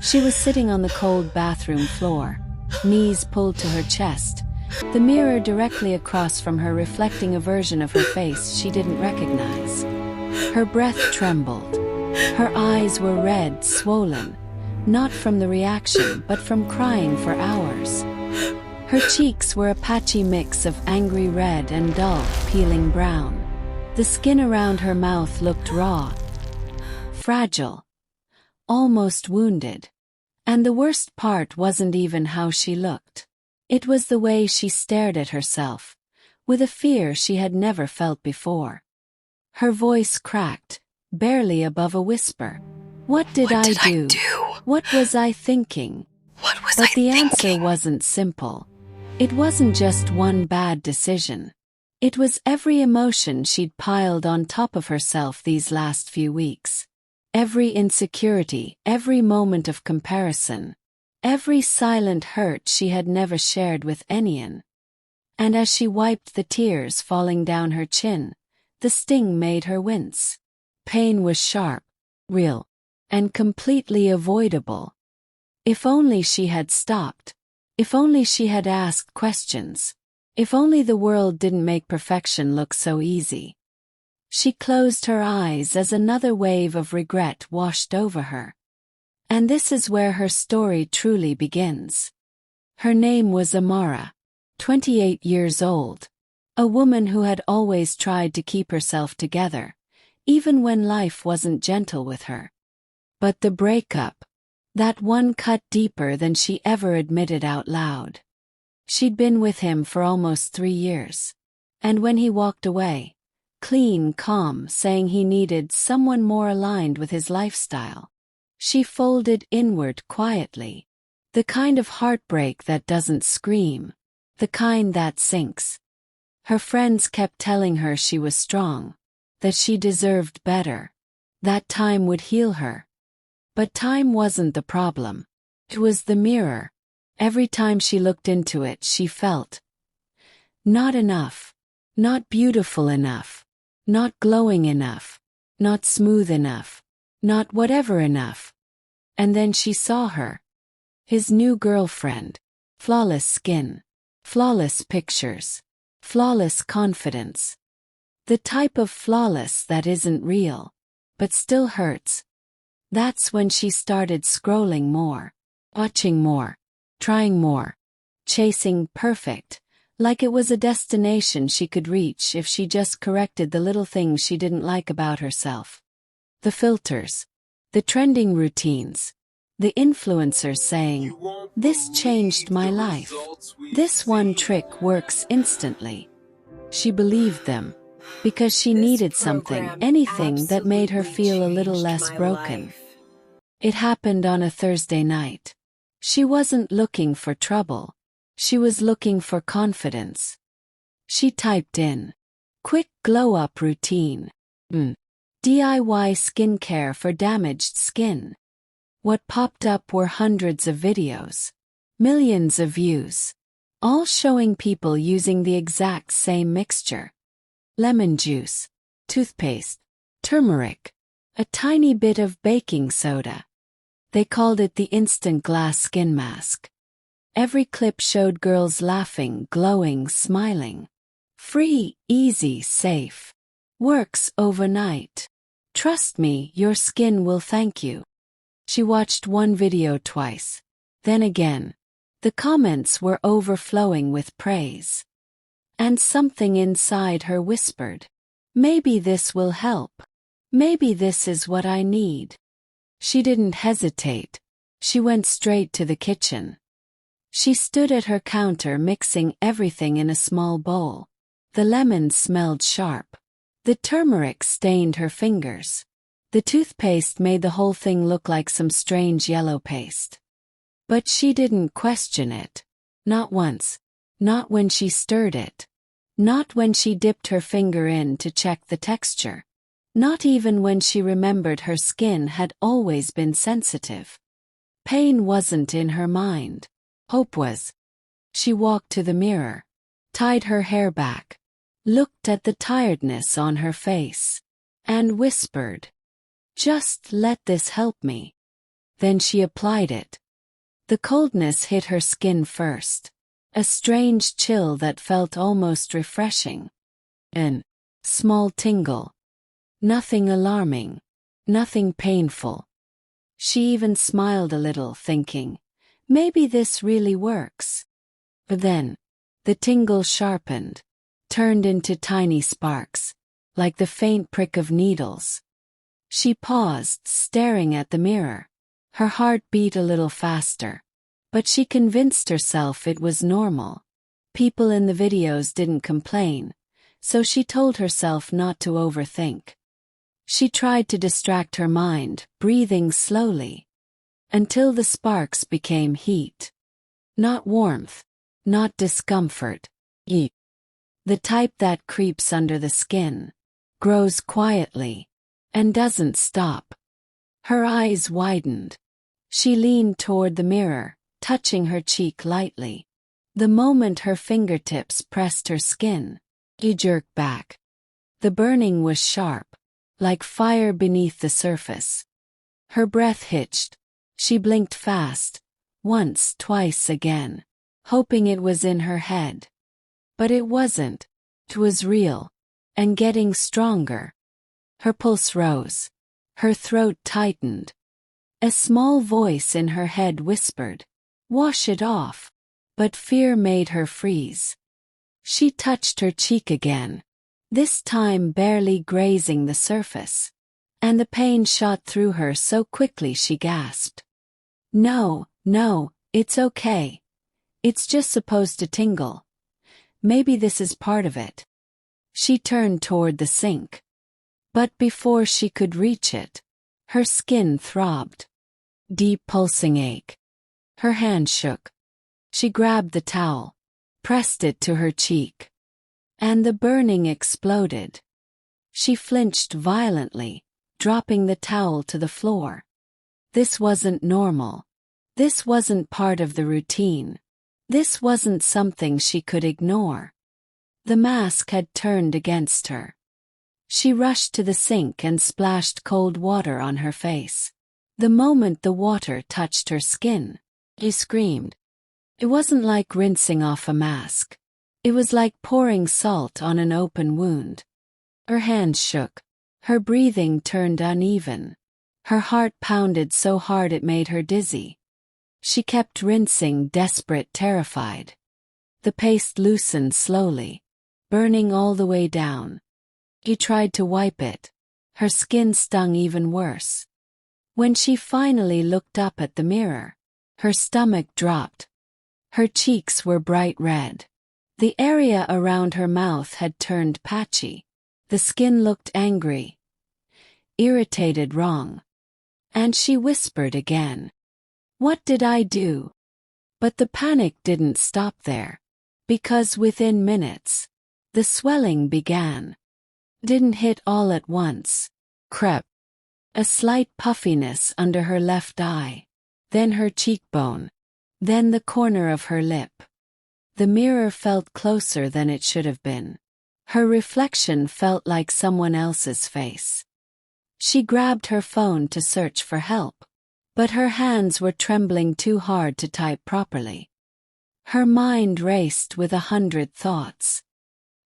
She was sitting on the cold bathroom floor, knees pulled to her chest, the mirror directly across from her reflecting a version of her face she didn't recognize. Her breath trembled. Her eyes were red, swollen, not from the reaction but from crying for hours. Her cheeks were a patchy mix of angry red and dull, peeling brown. The skin around her mouth looked raw, fragile, almost wounded. And the worst part wasn't even how she looked. It was the way she stared at herself, with a fear she had never felt before. Her voice cracked, barely above a whisper. What did I do? What was I thinking? But the answer wasn't simple. It wasn't just one bad decision. It was every emotion she'd piled on top of herself these last few weeks. Every insecurity, every moment of comparison, every silent hurt she had never shared with anyone. And as she wiped the tears falling down her chin, the sting made her wince. Pain was sharp, real, and completely avoidable. If only she had stopped. If only she had asked questions. If only the world didn't make perfection look so easy. She closed her eyes as another wave of regret washed over her. And this is where her story truly begins. Her name was Amara, 28 years old, a woman who had always tried to keep herself together, even when life wasn't gentle with her. But the breakup, that one cut deeper than she ever admitted out loud. She'd been with him for almost 3 years. And when he walked away, clean, calm, saying he needed someone more aligned with his lifestyle, she folded inward quietly. The kind of heartbreak that doesn't scream, the kind that sinks. Her friends kept telling her she was strong, that she deserved better, that time would heal her. But time wasn't the problem. It was the mirror. Every time she looked into it, she felt not enough, not beautiful enough, not glowing enough, not smooth enough, not whatever enough. And then she saw her. His new girlfriend. Flawless skin. Flawless pictures. Flawless confidence. The type of flawless that isn't real, but still hurts. That's when she started scrolling more, watching more, trying more, chasing perfect, like it was a destination she could reach if she just corrected the little things she didn't like about herself. The filters, the trending routines, the influencers saying, "This changed my life. This one trick works instantly." She believed them, because she needed something, anything that made her feel a little less broken. It happened on a Thursday night. She wasn't looking for trouble. She was looking for confidence. She typed in, "Quick glow-up routine. DIY skincare for damaged skin." What popped up were hundreds of videos, millions of views, all showing people using the exact same mixture. Lemon juice, toothpaste, turmeric, a tiny bit of baking soda. They called it the instant glass skin mask. Every clip showed girls laughing, glowing, smiling. Free, easy, safe. Works overnight. Trust me, your skin will thank you. She watched one video twice. Then again. The comments were overflowing with praise. And something inside her whispered, "Maybe this will help. Maybe this is what I need." She didn't hesitate. She went straight to the kitchen. She stood at her counter mixing everything in a small bowl. The lemon smelled sharp. The turmeric stained her fingers. The toothpaste made the whole thing look like some strange yellow paste. But she didn't question it. Not once. Not when she stirred it. Not when she dipped her finger in to check the texture. Not even when she remembered her skin had always been sensitive. Pain wasn't in her mind. Hope was. She walked to the mirror, tied her hair back, looked at the tiredness on her face, and whispered, "Just let this help me." Then she applied it. The coldness hit her skin first. A strange chill that felt almost refreshing. An small tingle. Nothing alarming. Nothing painful. She even smiled a little, thinking, maybe this really works. But then, the tingle sharpened, turned into tiny sparks, like the faint prick of needles. She paused, staring at the mirror. Her heart beat a little faster. But she convinced herself it was normal. People in the videos didn't complain, so she told herself not to overthink. She tried to distract her mind, breathing slowly, until the sparks became heat. Not warmth, not discomfort. Heat. The type that creeps under the skin, grows quietly, and doesn't stop. Her eyes widened. She leaned toward the mirror, touching her cheek lightly. The moment her fingertips pressed her skin, he jerked back. The burning was sharp, like fire beneath the surface. Her breath hitched. She blinked fast, once, twice again, hoping it was in her head. But it wasn't. It was real, and getting stronger. Her pulse rose. Her throat tightened. A small voice in her head whispered, "Wash it off." But fear made her freeze. She touched her cheek again, this time barely grazing the surface. And the pain shot through her so quickly she gasped. No, it's okay. It's just supposed to tingle. Maybe this is part of it." She turned toward the sink. But before she could reach it, her skin throbbed. Deep pulsing ache. Her hand shook. She grabbed the towel, pressed it to her cheek. And the burning exploded. She flinched violently, dropping the towel to the floor. This wasn't normal. This wasn't part of the routine. This wasn't something she could ignore. The mask had turned against her. She rushed to the sink and splashed cold water on her face. The moment the water touched her skin, she screamed. It wasn't like rinsing off a mask. It was like pouring salt on an open wound. Her hands shook. Her breathing turned uneven. Her heart pounded so hard it made her dizzy. She kept rinsing, desperate, terrified. The paste loosened slowly, burning all the way down. She tried to wipe it. Her skin stung even worse. When she finally looked up at the mirror, her stomach dropped. Her cheeks were bright red. The area around her mouth had turned patchy. The skin looked angry, irritated, wrong. And she whispered again, "What did I do?" But the panic didn't stop there. Because within minutes, the swelling began. Didn't hit all at once. Crept. A slight puffiness under her left eye. Then her cheekbone. Then the corner of her lip. The mirror felt closer than it should have been. Her reflection felt like someone else's face. She grabbed her phone to search for help. But her hands were trembling too hard to type properly. Her mind raced with 100 thoughts.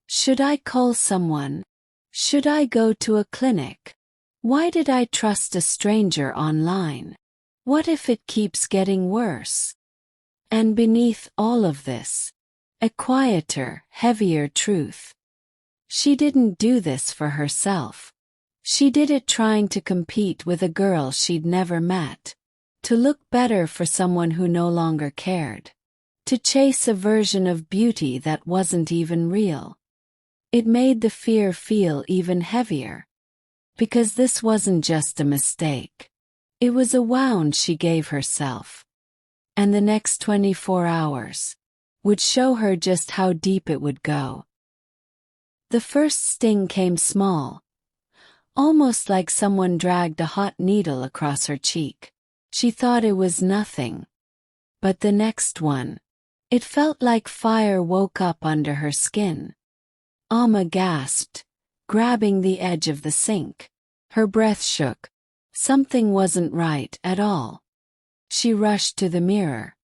Should I call someone? Should I go to a clinic? Why did I trust a stranger online? What if it keeps getting worse? And beneath all of this, a quieter, heavier truth. She didn't do this for herself. She did it trying to compete with a girl she'd never met. To look better for someone who no longer cared. To chase a version of beauty that wasn't even real. It made the fear feel even heavier. Because this wasn't just a mistake. It was a wound she gave herself. And the next 24 hours would show her just how deep it would go. The first sting came small. Almost like someone dragged a hot needle across her cheek. She thought it was nothing. But the next one. It felt like fire woke up under her skin. Alma gasped, grabbing the edge of the sink. Her breath shook. Something wasn't right at all. She rushed to the mirror.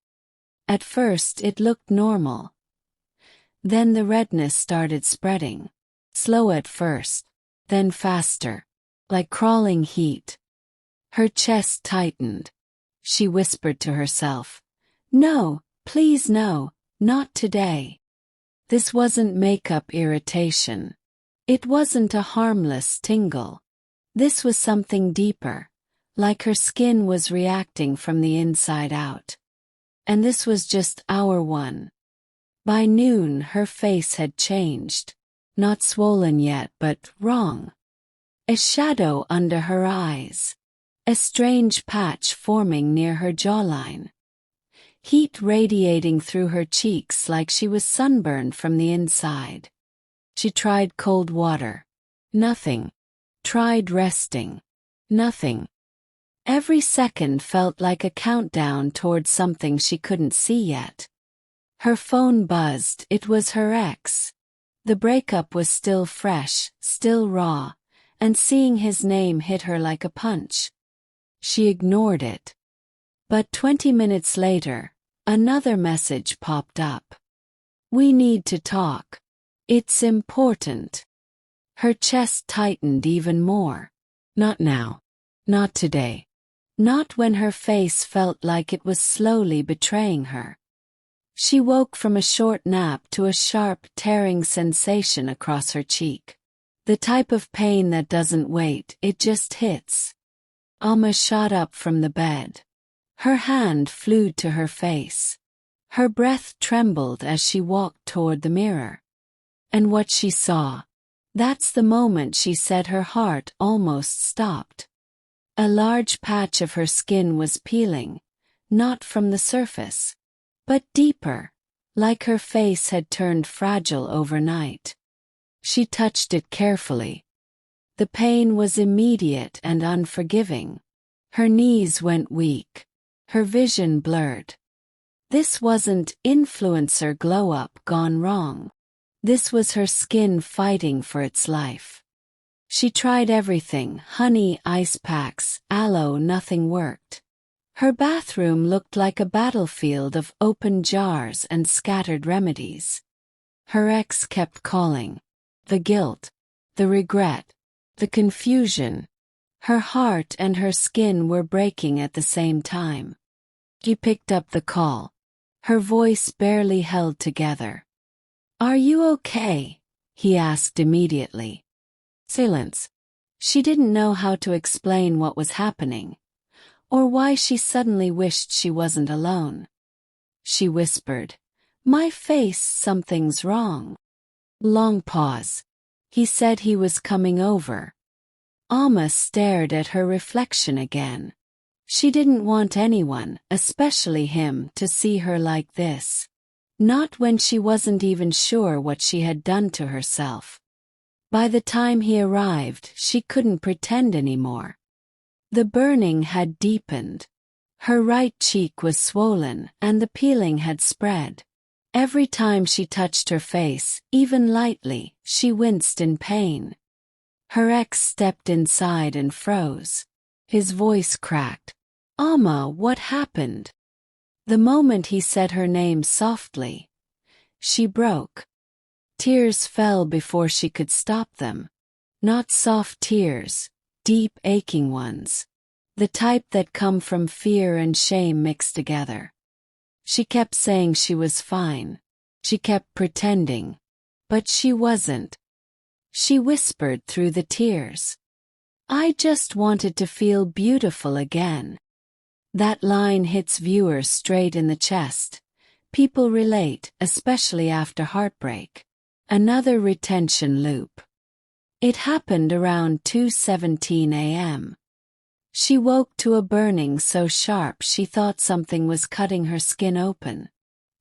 At first it looked normal. Then the redness started spreading. Slow at first, then faster, like crawling heat. Her chest tightened. She whispered to herself, "No, please no, not today." This wasn't makeup irritation. It wasn't a harmless tingle. This was something deeper, like her skin was reacting from the inside out. And this was just hour one. By noon her face had changed. Not swollen yet, but wrong. A shadow under her eyes. A strange patch forming near her jawline. Heat radiating through her cheeks like she was sunburned from the inside. She tried cold water. Nothing. Tried resting. Nothing. Every second felt like a countdown towards something she couldn't see yet. Her phone buzzed. It was her ex. The breakup was still fresh, still raw, and seeing his name hit her like a punch. She ignored it. But 20 minutes later, another message popped up. "We need to talk. It's important." Her chest tightened even more. Not now. Not today. Not when her face felt like it was slowly betraying her. She woke from a short nap to a sharp, tearing sensation across her cheek. The type of pain that doesn't wait, it just hits. Alma shot up from the bed. Her hand flew to her face. Her breath trembled as she walked toward the mirror. And what she saw, that's the moment she said her heart almost stopped. A large patch of her skin was peeling, not from the surface, but deeper, like her face had turned fragile overnight. She touched it carefully. The pain was immediate and unforgiving. Her knees went weak. Her vision blurred. This wasn't influencer glow-up gone wrong. This was her skin fighting for its life. She tried everything, honey, ice packs, aloe, nothing worked. Her bathroom looked like a battlefield of open jars and scattered remedies. Her ex kept calling. The guilt, the regret, the confusion. Her heart and her skin were breaking at the same time. She picked up the call. Her voice barely held together. "Are you okay?" he asked immediately. Silence. She didn't know how to explain what was happening, or why she suddenly wished she wasn't alone. She whispered, "My face, something's wrong." Long pause. He said he was coming over. Alma stared at her reflection again. She didn't want anyone, especially him, to see her like this. Not when she wasn't even sure what she had done to herself. By the time he arrived, she couldn't pretend anymore. The burning had deepened. Her right cheek was swollen, and the peeling had spread. Every time she touched her face, even lightly, she winced in pain. Her ex stepped inside and froze. His voice cracked. "Alma, what happened?" The moment he said her name softly, she broke. Tears fell before she could stop them. Not soft tears, deep aching ones. The type that come from fear and shame mixed together. She kept saying she was fine. She kept pretending. But she wasn't. She whispered through the tears, "I just wanted to feel beautiful again." That line hits viewers straight in the chest. People relate, especially after heartbreak. Another retention loop. It happened around 2:17 a.m. She woke to a burning so sharp she thought something was cutting her skin open.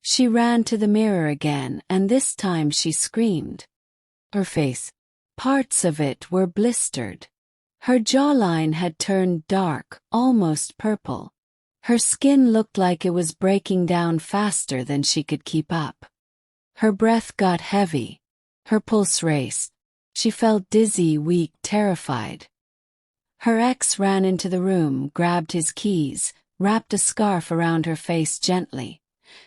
She ran to the mirror again, and this time she screamed. Her face, parts of it were blistered. Her jawline had turned dark, almost purple. Her skin looked like it was breaking down faster than she could keep up. Her breath got heavy. Her pulse raced. She felt dizzy, weak, terrified. Her ex ran into the room, grabbed his keys, wrapped a scarf around her face gently.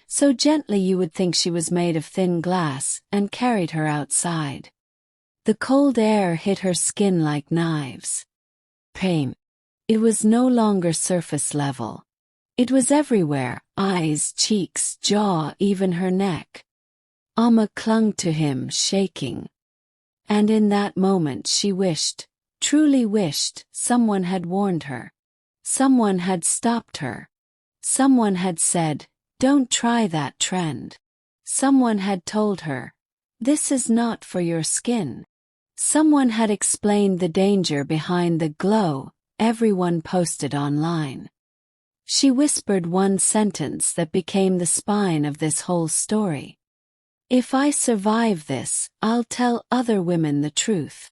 So gently you would think she was made of thin glass, and carried her outside. The cold air hit her skin like knives. Pain. It was no longer surface level. It was everywhere, eyes, cheeks, jaw, even her neck. Amma clung to him, shaking. And in that moment she wished, truly wished, someone had warned her. Someone had stopped her. Someone had said, "Don't try that trend." Someone had told her, "This is not for your skin." Someone had explained the danger behind the glow everyone posted online. She whispered one sentence that became the spine of this whole story. "If I survive this, I'll tell other women the truth."